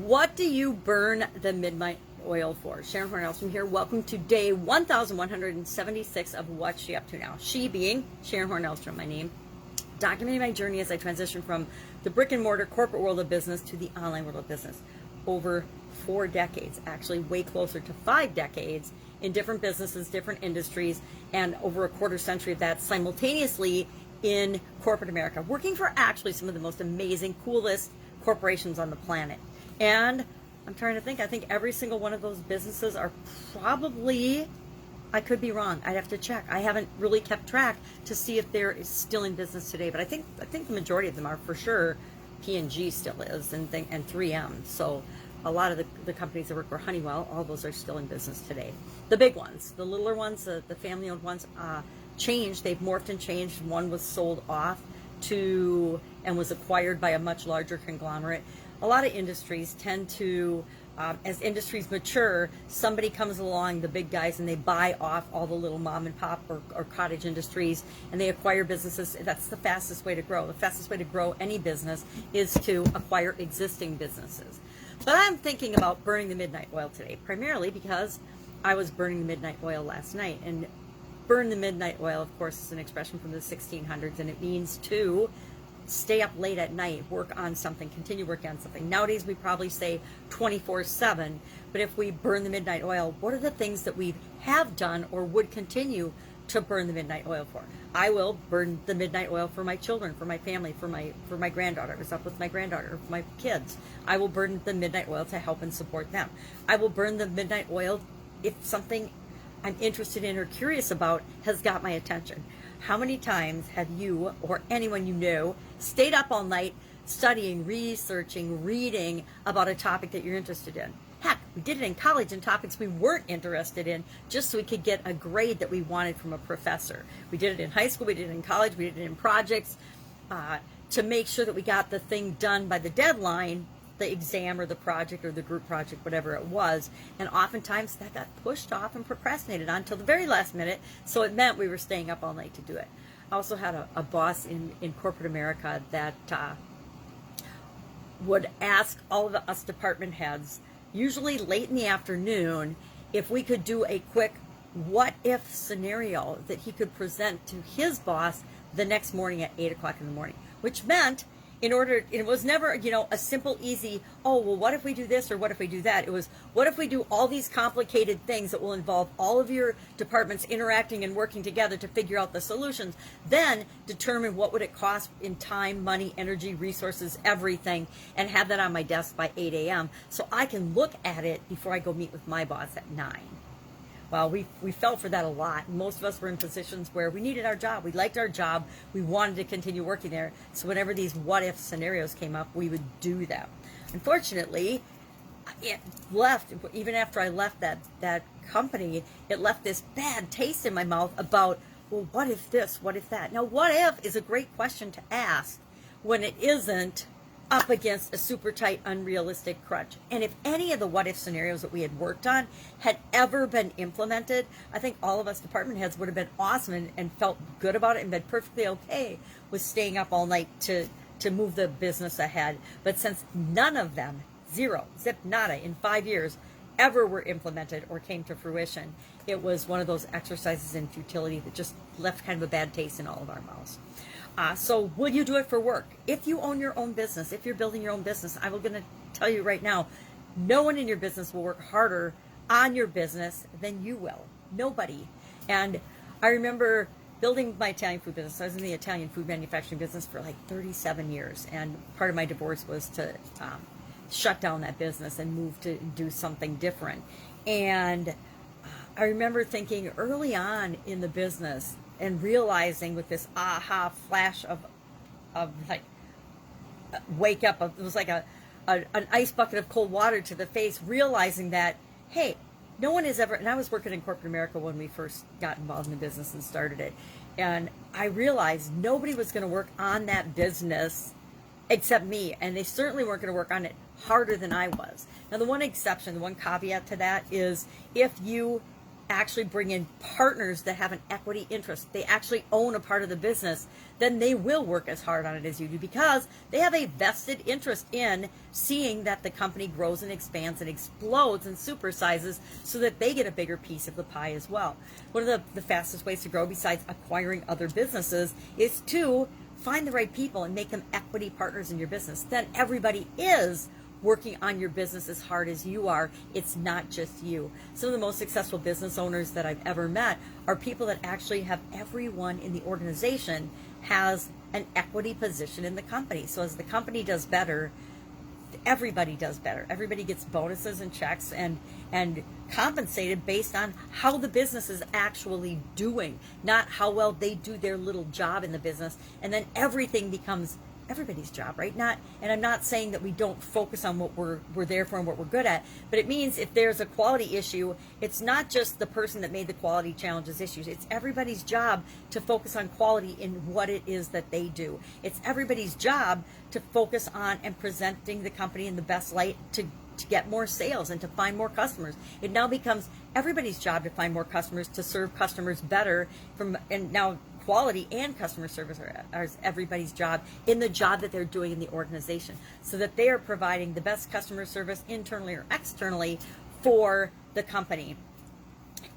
What do you burn the midnight oil for? Sharon Horne-Ellstrom here. Welcome to day 1176 of What's She Up To Now. She being Sharon Horne-Ellstrom, my name. Documenting my journey as I transition from the brick and mortar corporate world of business to the online world of business. Over 4 decades, actually way closer to 5 decades in different businesses, different industries, and over a quarter century of that simultaneously in corporate America, working for actually some of the most amazing, coolest corporations on the planet. And I'm trying to think, I think every single one of those businesses are probably, I could be wrong, I'd have to check. I haven't really kept track to see if they're still in business today, but I think the majority of them are for sure. P&G still is, and 3M. So a lot of the companies that work for Honeywell, all those are still in business today. The big ones, the littler ones, the family-owned ones, changed. They've morphed and changed. One was sold off to and was acquired by a much larger conglomerate. A lot of industries tend to, as industries mature, somebody comes along, the big guys, and they buy off all the little mom and pop or cottage industries, and they acquire businesses. That's the fastest way to grow. The fastest way to grow any business is to acquire existing businesses. But I'm thinking about burning the midnight oil today, primarily because I was burning the midnight oil last night. And burn the midnight oil, of course, is an expression from the 1600s, and it means to stay up late at night, work on something, continue working on something. Nowadays, we probably say 24/7, but if we burn the midnight oil, what are the things that we have done or would continue to burn the midnight oil for? I will burn the midnight oil for my children, for my family, for my granddaughter. I was up with my granddaughter, for my kids. I will burn the midnight oil to help and support them. I will burn the midnight oil if something I'm interested in or curious about has got my attention. How many times have you or anyone you know stayed up all night studying, researching, reading about a topic that you're interested in? Heck, we did it in college in topics we weren't interested in just so we could get a grade that we wanted from a professor. We did it in high school, we did it in college, we did it in projects to make sure that we got the thing done by the deadline, the exam or the project or the group project, whatever it was. And oftentimes that got pushed off and procrastinated on until the very last minute. So it meant we were staying up all night to do it. I also had a boss in corporate America that would ask all of us department heads, usually late in the afternoon, if we could do a quick what if scenario that he could present to his boss the next morning at 8 o'clock in the morning, which meant it was never, a simple, easy, oh, well, what if we do this or what if we do that? It was, what if we do all these complicated things that will involve all of your departments interacting and working together to figure out the solutions, then determine what would it cost in time, money, energy, resources, everything, and have that on my desk by 8 a.m. so I can look at it before I go meet with my boss at 9. Well, we fell for that a lot. Most of us were in positions where we needed our job. We liked our job. We wanted to continue working there. So whenever these what-if scenarios came up, we would do them. Unfortunately, it left, even after I left that company, it left this bad taste in my mouth about, well, what if this, what if that? Now, what if is a great question to ask when it isn't up against a super tight, unrealistic crunch. And if any of the what if scenarios that we had worked on had ever been implemented, I think all of us department heads would have been awesome and felt good about it and been perfectly okay with staying up all night to move the business ahead. But since none of them, zero, zip nada, in 5 years ever were implemented or came to fruition, it was one of those exercises in futility that just left kind of a bad taste in all of our mouths. So will you do it for work? If you own your own business, if you're building your own business, I'm going to tell you right now, no one in your business will work harder on your business than you will. Nobody. And I remember building my Italian food business. I was in the Italian food manufacturing business for like 37 years. And part of my divorce was to shut down that business and move to do something different. And I remember thinking early on in the business, and realizing with this aha flash of like wake up, it was like an ice bucket of cold water to the face, realizing that, hey, no one has ever, and I was working in corporate America when we first got involved in the business and started it, and I realized nobody was going to work on that business except me, and they certainly weren't going to work on it harder than I was. Now, the one exception, the one caveat to that is if you actually bring in partners that have an equity interest, they actually own a part of the business, then they will work as hard on it as you do, because they have a vested interest in seeing that the company grows and expands and explodes and supersizes so that they get a bigger piece of the pie as well. One of the fastest ways to grow, besides acquiring other businesses, is to find the right people and make them equity partners in your business. Then everybody is working on your business as hard as you are. It's not just you. Some of the most successful business owners that I've ever met are people that actually have everyone in the organization has an equity position in the company. So as the company does better, everybody does better. Everybody gets bonuses and checks and compensated based on how the business is actually doing, not how well they do their little job in the business. And then everything becomes everybody's job, right? And I'm not saying that we don't focus on what we're there for and what we're good at, but it means if there's a quality issue, it's not just the person that made the quality challenges issues. It's everybody's job to focus on quality in what it is that they do. It's everybody's job to focus on and presenting the company in the best light to get more sales and to find more customers. It now becomes everybody's job to find more customers, to serve customers better, and now quality and customer service are everybody's job in the job that they're doing in the organization, so that they are providing the best customer service internally or externally for the company.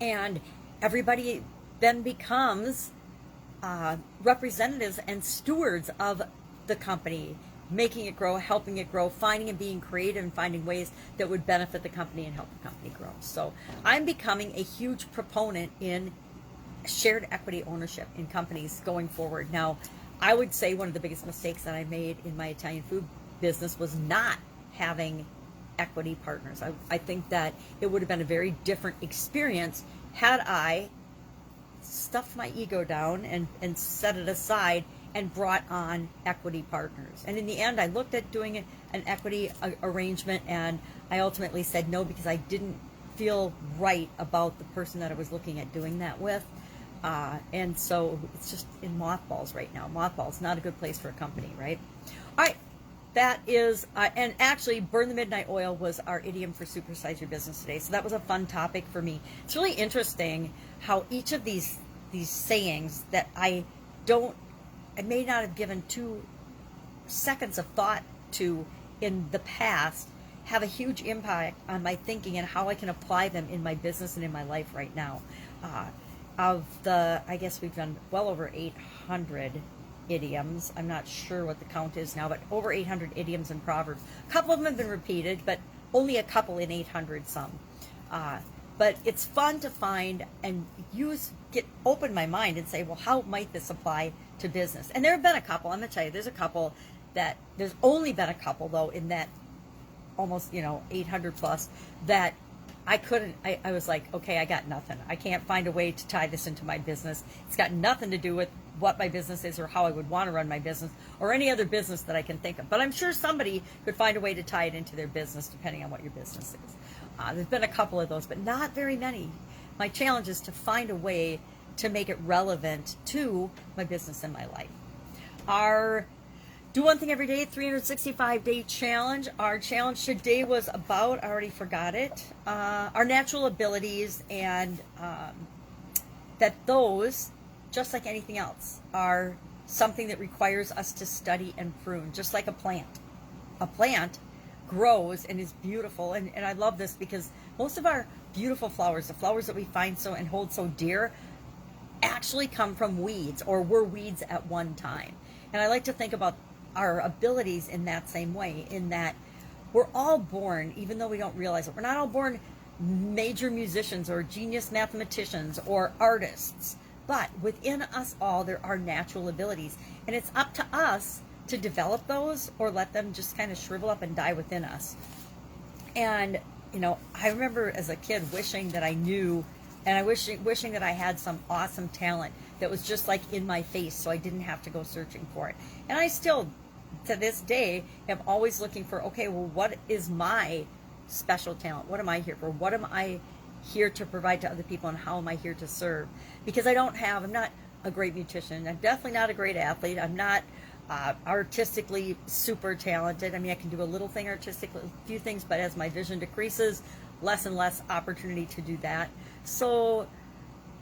And everybody then becomes representatives and stewards of the company, making it grow, helping it grow, finding and being creative and finding ways that would benefit the company and help the company grow. So I'm becoming a huge proponent in shared equity ownership in companies going forward. Now, I would say one of the biggest mistakes that I made in my Italian food business was not having equity partners. I think that it would have been a very different experience had I stuffed my ego down and set it aside and brought on equity partners. And in the end, I looked at doing an equity arrangement, and I ultimately said no, because I didn't feel right about the person that I was looking at doing that with. And so it's just in mothballs right now. Mothballs, not a good place for a company, right? All right, that is, and actually, burn the midnight oil was our idiom for supersize your business today. So that was a fun topic for me. It's really interesting how each of these sayings that I may not have given 2 seconds of thought to in the past have a huge impact on my thinking and how I can apply them in my business and in my life right now. I guess we've done well over 800 idioms. I'm not sure what the count is now, but over 800 idioms and proverbs. A couple of them have been repeated, but only a couple in 800 some. But it's fun to find and open my mind and say, well, how might this apply to business? And there have been a couple. I'm going to tell you, there's only been a couple, though, in that almost, 800 plus that I was like, okay, I got nothing. I can't find a way to tie this into my business. It's got nothing to do with what my business is or how I would want to run my business or any other business that I can think of. But I'm sure somebody could find a way to tie it into their business depending on what your business is. There's been a couple of those, but not very many. My challenge is to find a way to make it relevant to my business and my life. Our Do One Thing Every Day 365-day challenge. Our challenge today was about, I already forgot it, our natural abilities, and that those, just like anything else, are something that requires us to study and prune, just like a plant. A plant grows and is beautiful, and I love this because most of our beautiful flowers, the flowers that we find so and hold so dear, actually come from weeds or were weeds at one time. And I like to think about our abilities in that same way, in that we're all born, even though we don't realize it, we're not all born major musicians or genius mathematicians or artists, but within us all there are natural abilities, and it's up to us to develop those or let them just kind of shrivel up and die within us. And I remember as a kid wishing that I knew, and wishing that I had some awesome talent that was just like in my face, so I didn't have to go searching for it. And I still, to this day, am always looking for, okay, well, what is my special talent? What am I here for? What am I here to provide to other people, and how am I here to serve? Because I'm not a great musician. I'm definitely not a great athlete. I'm not Artistically super talented. I mean, I can do a little thing artistically, a few things, but as my vision decreases, less and less opportunity to do that. So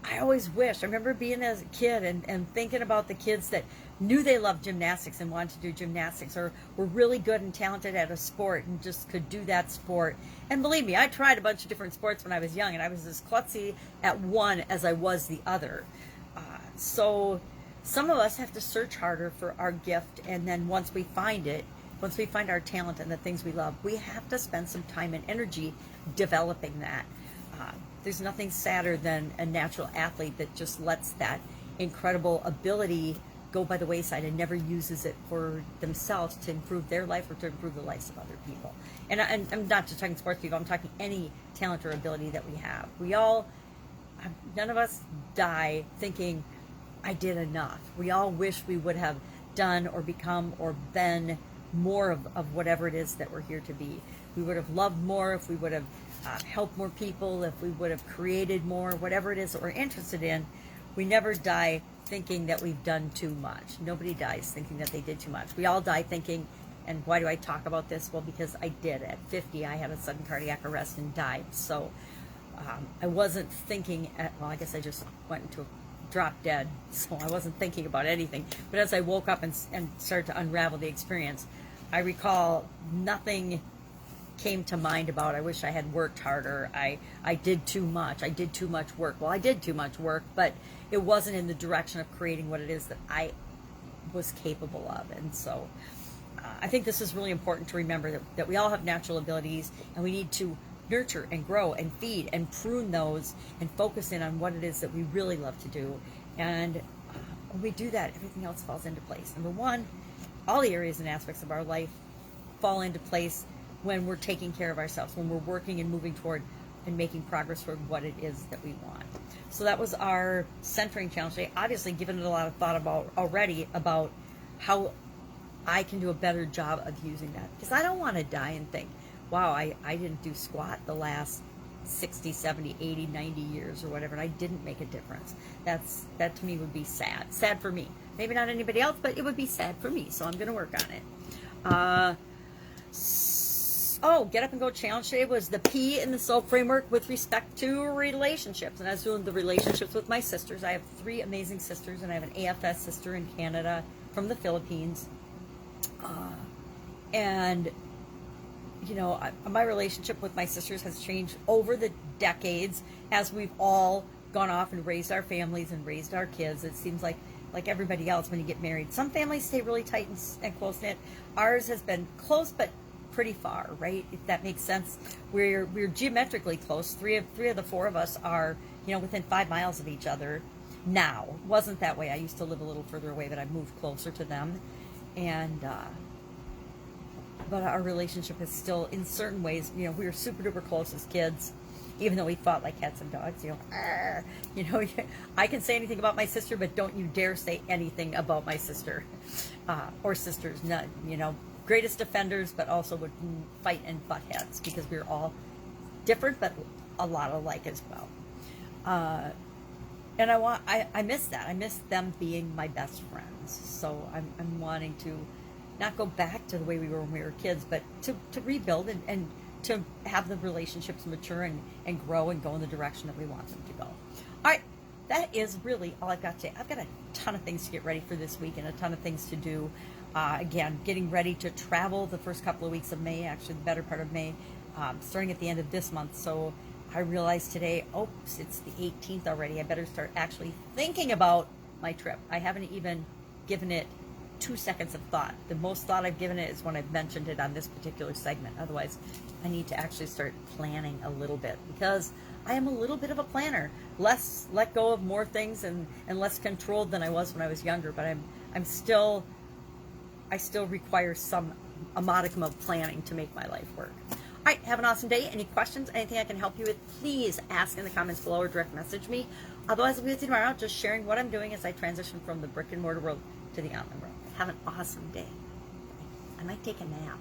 I always wish, I remember being as a kid and thinking about the kids that knew they loved gymnastics and wanted to do gymnastics, or were really good and talented at a sport and just could do that sport. And believe me, I tried a bunch of different sports when I was young, and I was as klutzy at one as I was the other. So some of us have to search harder for our gift, and then once we find it, once we find our talent and the things we love, we have to spend some time and energy developing that. There's nothing sadder than a natural athlete that just lets that incredible ability go by the wayside and never uses it for themselves to improve their life or to improve the lives of other people. And I'm not just talking sports people, I'm talking any talent or ability that we have. We all, none of us die thinking, I did enough. We all wish we would have done or become or been more of whatever it is that we're here to be. We would have loved more if we would have helped more people, if we would have created more, whatever it is that we're interested in. We never die thinking that we've done too much. Nobody dies thinking that they did too much. We all die thinking, and why do I talk about this? Well, because I did. At 50, I had a sudden cardiac arrest and died. So I wasn't thinking, well, I guess I just went into a drop dead, so I wasn't thinking about anything. But as I woke up and started to unravel the experience, I recall nothing came to mind about, I wish I had worked harder, I did too much, I did too much work. Well, I did too much work, but it wasn't in the direction of creating what it is that I was capable of. And so I think this is really important to remember, that we all have natural abilities, and we need to nurture and grow and feed and prune those and focus in on what it is that we really love to do. And when we do that, everything else falls into place. Number one, all the areas and aspects of our life fall into place when we're taking care of ourselves, when we're working and moving toward and making progress toward what it is that we want. So that was our centering challenge today. Obviously, given it a lot of thought about already about how I can do a better job of using that, because I don't want to die and think, wow, I didn't do squat the last 60, 70, 80, 90 years or whatever, and I didn't make a difference. That to me would be sad. Sad for me. Maybe not anybody else, but it would be sad for me, so I'm going to work on it. Get Up and Go challenge today was the P in the SOAP framework with respect to relationships. And I was doing the relationships with my sisters. I have 3 amazing sisters, and I have an AFS sister in Canada from the Philippines. And, you know, my relationship with my sisters has changed over the decades as we've all gone off and raised our families and raised our kids. It seems like everybody else, when you get married, some families stay really tight and close-knit. Ours has been close, but pretty far, right? If that makes sense. We're geometrically close. Three of the 4 of us are, within 5 miles of each other now. It wasn't that way. I used to live a little further away, but I moved closer to them. And but our relationship is still, in certain ways, we were super duper close as kids, even though we fought like cats and dogs. I can say anything about my sister, but don't you dare say anything about my sister or sisters. None. Greatest defenders, but also would fight and butt heads, because we're all different, but a lot alike as well. And I miss that. I miss them being my best friends. So I'm wanting to not go back to the way we were when we were kids, but to rebuild and to have the relationships mature and grow and go in the direction that we want them to go. All right, that is really all I've got today. I've got a ton of things to get ready for this week and a ton of things to do. Again, getting ready to travel the first couple of weeks of May, actually the better part of May, starting at the end of this month. So I realized today, oops, it's the 18th already. I better start actually thinking about my trip. I haven't even given it 2 seconds of thought. The most thought I've given it is when I've mentioned it on this particular segment. Otherwise, I need to actually start planning a little bit, because I am a little bit of a planner. Less let go of more things and less controlled than I was when I was younger, but I still require a modicum of planning to make my life work. All right, have an awesome day. Any questions, anything I can help you with, please ask in the comments below or direct message me. Otherwise, I'll be with you tomorrow, just sharing what I'm doing as I transition from the brick and mortar world to the online world. Have an awesome day. I might take a nap.